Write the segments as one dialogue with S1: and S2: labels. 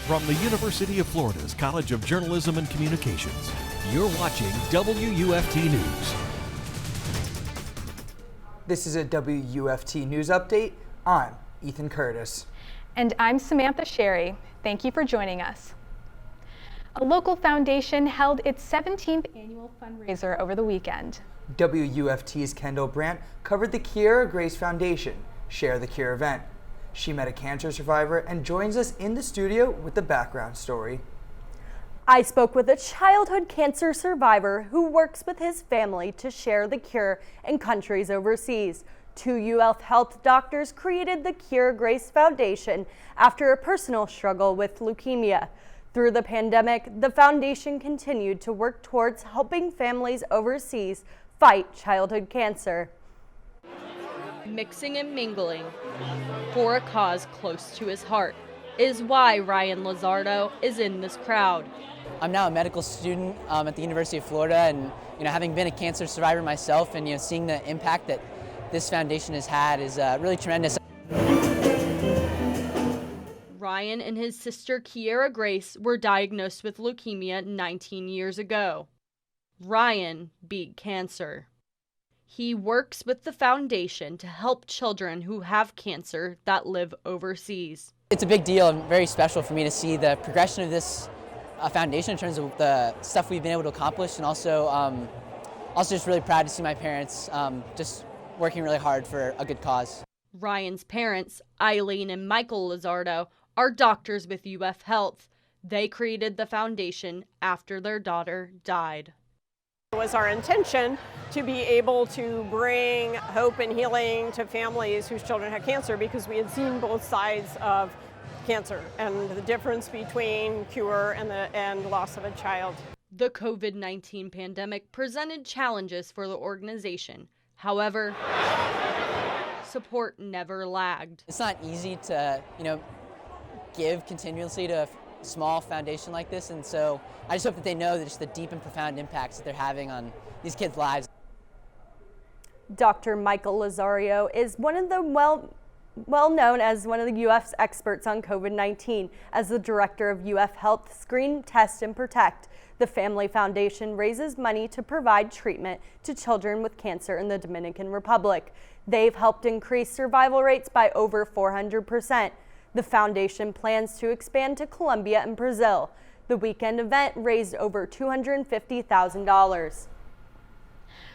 S1: From the University of Florida's College of Journalism and Communications, you're watching WUFT News.
S2: This is a WUFT News Update. I'm Ethan Curtis.
S3: And I'm Samantha Chery. Thank you for joining us. A local foundation held its 17th annual fundraiser over the weekend.
S2: WUFT's Kendall Brandt covered the Chery Grace Foundation Share the Cure event. She met a cancer survivor and joins us in the studio with the background story.
S4: I spoke with a childhood cancer survivor who works with his family to share the cure in countries overseas. Two UF Health doctors created the Chery Grace Foundation after a personal struggle with leukemia. Through the pandemic, the foundation continued to work towards helping families overseas fight childhood cancer.
S5: Mixing and mingling for a cause close to his heart is why Ryan Lizardo is in this crowd.
S6: I'm now a medical student at the University of Florida, and having been a cancer survivor myself, and seeing the impact that this foundation has had is really tremendous.
S5: Ryan and his sister Chery Grace were diagnosed with leukemia 19 years ago. Ryan beat cancer. He works with the foundation to help children who have cancer that live overseas.
S6: It's a big deal and very special for me to see the progression of this foundation in terms of the stuff we've been able to accomplish, and also just really proud to see my parents just working really hard for a good cause.
S5: Ryan's parents, Eileen and Michael Lizardo, are doctors with UF Health. They created the foundation after their daughter died.
S7: It was our intention to be able to bring hope and healing to families whose children had cancer, because we had seen both sides of cancer and the difference between cure and loss of a child.
S5: The COVID-19 pandemic presented challenges for the organization. However, support never lagged.
S6: It's not easy to, give continuously to a small foundation like this, and so I just hope that they know that just the deep and profound impacts that they're having on these kids' lives.
S4: Dr. Michael Lizardo is one of the well known as one of the UF's experts on COVID-19. As the director of UF Health Screen, Test, and Protect, the Family Foundation raises money to provide treatment to children with cancer in the Dominican Republic. They've helped increase survival rates by over 400%. The foundation plans to expand to Colombia and Brazil. The weekend event raised over $250,000.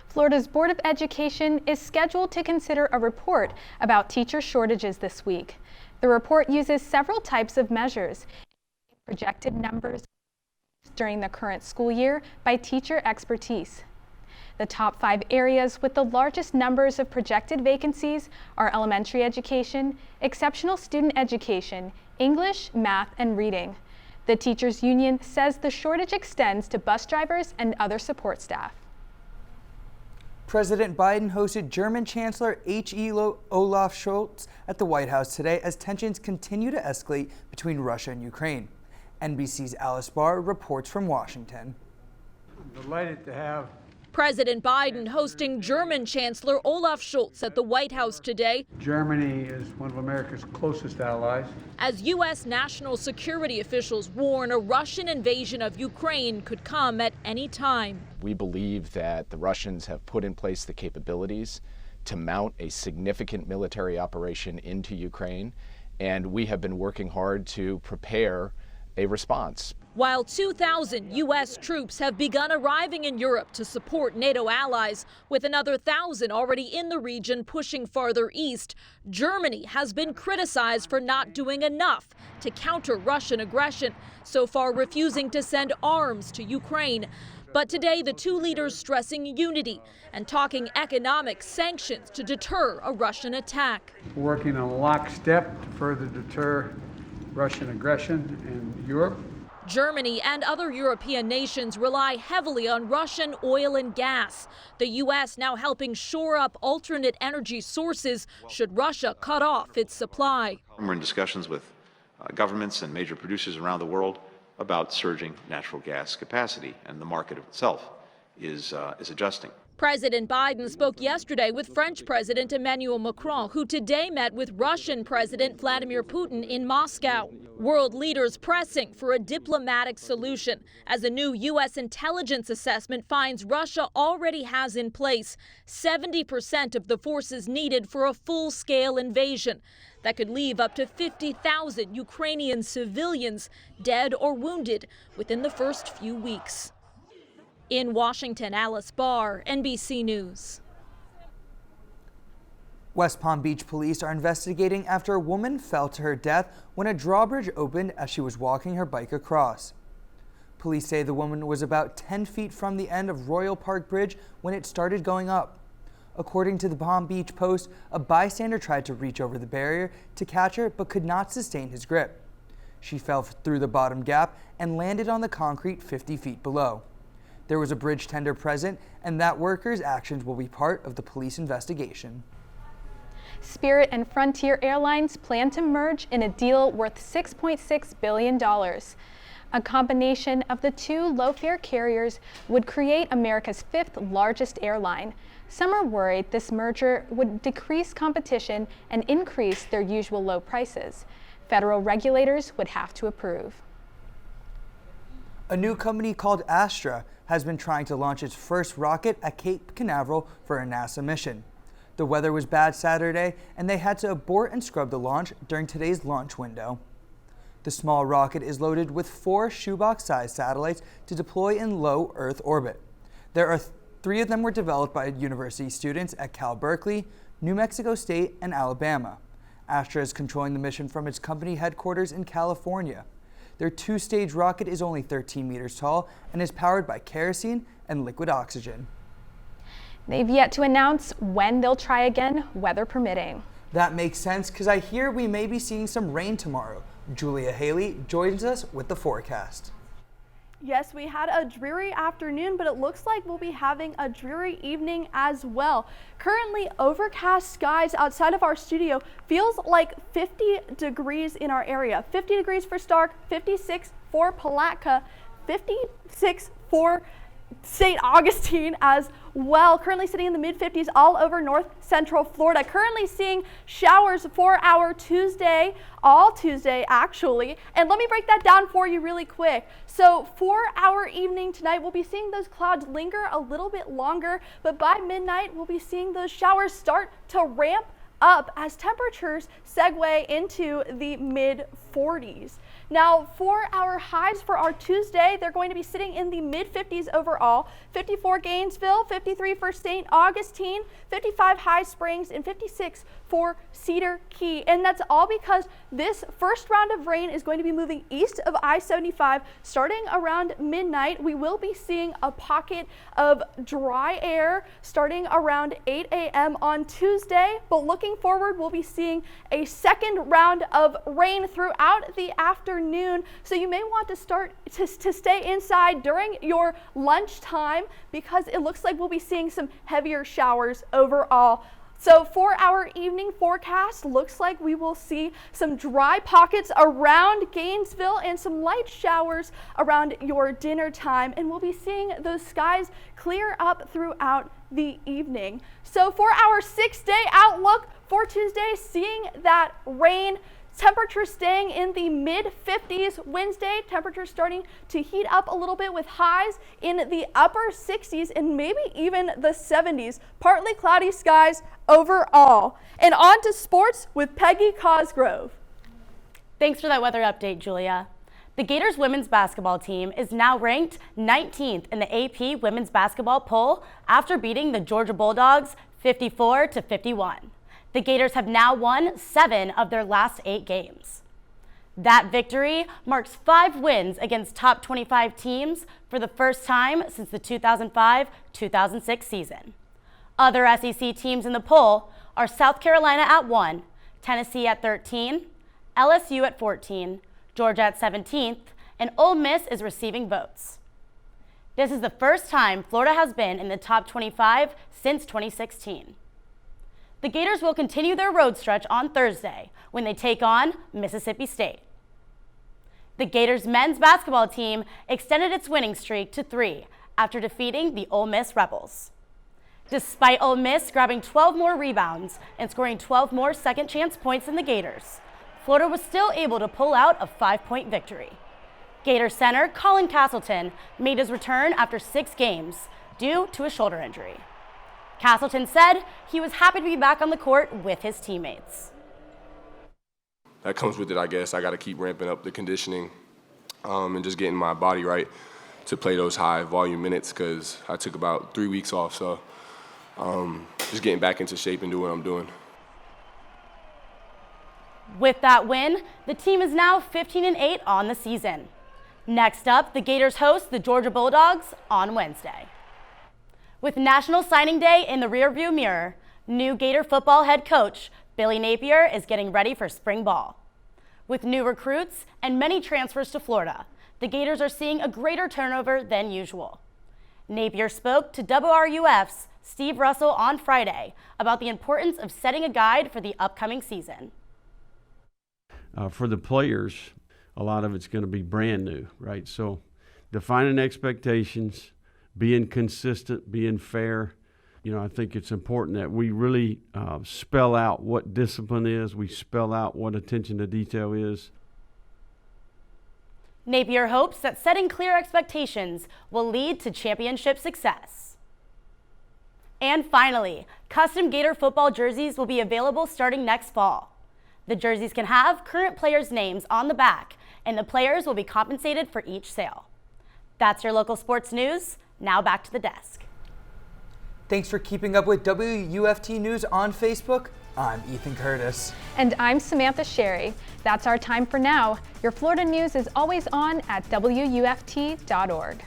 S3: Florida's Board of Education is scheduled to consider a report about teacher shortages this week. The report uses several types of measures, projected numbers during the current school year by teacher expertise. The top 5 areas with the largest numbers of projected vacancies are elementary education, exceptional student education, English, math, and reading. The teachers' union says the shortage extends to bus drivers and other support staff.
S2: President Biden hosted German Chancellor Olaf Scholz at the White House today as tensions continue to escalate between Russia and Ukraine. NBC's Alice Barr reports from Washington.
S8: I'm delighted to have
S5: President Biden hosting German Chancellor Olaf Scholz at the White House today.
S8: Germany is one of America's closest allies.
S5: As U.S. national security officials warn a Russian invasion of Ukraine could come at any time.
S9: We believe that the Russians have put in place the capabilities to mount a significant military operation into Ukraine, and we have been working hard to prepare a response.
S5: While 2,000 U.S. troops have begun arriving in Europe to support NATO allies, with another 1,000 already in the region pushing farther east, Germany has been criticized for not doing enough to counter Russian aggression, so far refusing to send arms to Ukraine. But today, the two leaders stressing unity and talking economic sanctions to deter a Russian attack.
S8: We're working in lockstep to further deter Russian aggression in Europe.
S5: Germany and other European nations rely heavily on Russian oil and gas. The U.S. now helping shore up alternate energy sources should Russia cut off its supply.
S10: We're in discussions with governments and major producers around the world about surging natural gas capacity, and the market itself is adjusting.
S5: President Biden spoke yesterday with French President Emmanuel Macron, who today met with Russian President Vladimir Putin in Moscow. World leaders pressing for a diplomatic solution, as a new U.S. intelligence assessment finds Russia already has in place 70% of the forces needed for a full-scale invasion that could leave up to 50,000 Ukrainian civilians dead or wounded within the first few weeks. In Washington, Alice Barr, NBC News.
S2: West Palm Beach police are investigating after a woman fell to her death when a drawbridge opened as she was walking her bike across. Police say the woman was about 10 feet from the end of Royal Park Bridge when it started going up. According to the Palm Beach Post, a bystander tried to reach over the barrier to catch her but could not sustain his grip. She fell through the bottom gap and landed on the concrete 50 feet below. There was a bridge tender present, and that worker's actions will be part of the police investigation.
S3: Spirit and Frontier Airlines plan to merge in a deal worth $6.6 billion. A combination of the two low-fare carriers would create America's fifth largest airline. Some are worried this merger would decrease competition and increase their usual low prices. Federal regulators would have to approve.
S2: A new company called ASTRA has been trying to launch its first rocket at Cape Canaveral for a NASA mission. The weather was bad Saturday, and they had to abort and scrub the launch during today's launch window. The small rocket is loaded with 4 shoebox-sized satellites to deploy in low Earth orbit. There are 3 of them were developed by university students at Cal Berkeley, New Mexico State, and Alabama. ASTRA is controlling the mission from its company headquarters in California. Their 2-stage rocket is only 13 meters tall and is powered by kerosene and liquid oxygen.
S3: They've yet to announce when they'll try again, weather permitting.
S2: That makes sense because I hear we may be seeing some rain tomorrow. Julia Haley joins us with the forecast.
S11: Yes, we had a dreary afternoon, but it looks like we'll be having a dreary evening as well. Currently, overcast skies outside of our studio feels like 50 degrees in our area. 50 degrees for Stark, 56 for Palatka, 56 for St. Augustine as well. Currently sitting in the mid-50s all over north central Florida. Currently seeing showers for our Tuesday, all Tuesday actually. And let me break that down for you really quick. So for our evening tonight, we'll be seeing those clouds linger a little bit longer, but by midnight, we'll be seeing those showers start to ramp up as temperatures segue into the mid-40s. Now for our highs for our Tuesday, they're going to be sitting in the mid-50s overall. 54 Gainesville, 53 for St. Augustine, 55 High Springs, and 56 for Cedar Key. And that's all because this first round of rain is going to be moving east of I-75 starting around midnight. We will be seeing a pocket of dry air starting around 8 a.m. on Tuesday, but looking forward, we'll be seeing a second round of rain throughout the afternoon. So you may want to start to stay inside during your lunchtime because it looks like we'll be seeing some heavier showers overall. So for our evening forecast, looks like we will see some dry pockets around Gainesville and some light showers around your dinner time. And we'll be seeing those skies clear up throughout the evening. So for our 6-day outlook for Tuesday, seeing that rain, temperatures staying in the mid-50s. Wednesday, temperatures starting to heat up a little bit with highs in the upper 60s and maybe even the 70s. Partly cloudy skies overall. And on to sports with Peggy Cosgrove.
S12: Thanks for that weather update, Julia. The Gators women's basketball team is now ranked 19th in the AP women's basketball poll after beating the Georgia Bulldogs 54-51. The Gators have now won 7 of their last 8 games. That victory marks 5 wins against top 25 teams for the first time since the 2005-2006 season. Other SEC teams in the poll are South Carolina at 1, Tennessee at 13, LSU at 14, Georgia at 17th, and Ole Miss is receiving votes. This is the first time Florida has been in the top 25 since 2016. The Gators will continue their road stretch on Thursday when they take on Mississippi State. The Gators men's basketball team extended its winning streak to 3 after defeating the Ole Miss Rebels. Despite Ole Miss grabbing 12 more rebounds and scoring 12 more second chance points than the Gators, Florida was still able to pull out a 5-point victory. Gator center Colin Castleton made his return after 6 games due to a shoulder injury. Castleton said he was happy to be back on the court with his teammates.
S13: That comes with it, I guess. I got to keep ramping up the conditioning and just getting my body right to play those high volume minutes because I took about 3 weeks off. So just getting back into shape and doing what I'm doing.
S12: With that win, the team is now 15-8 on the season. Next up, the Gators host the Georgia Bulldogs on Wednesday. With National Signing Day in the rearview mirror, new Gator football head coach Billy Napier is getting ready for spring ball. With new recruits and many transfers to Florida, the Gators are seeing a greater turnover than usual. Napier spoke to WRUF's Steve Russell on Friday about the importance of setting a guide for the upcoming season.
S14: For the players, a lot of it's going to be brand new, right? So defining expectations, being consistent, being fair. You know, I think it's important that we really spell out what discipline is. We spell out what attention to detail is.
S12: Napier hopes that setting clear expectations will lead to championship success. And finally, custom Gator football jerseys will be available starting next fall. The jerseys can have current players' names on the back, and the players will be compensated for each sale. That's your local sports news. Now back to the desk.
S2: Thanks for keeping up with WUFT News on Facebook. I'm Ethan Curtis.
S3: And I'm Samantha Chery. That's our time for now. Your Florida news is always on at WUFT.org.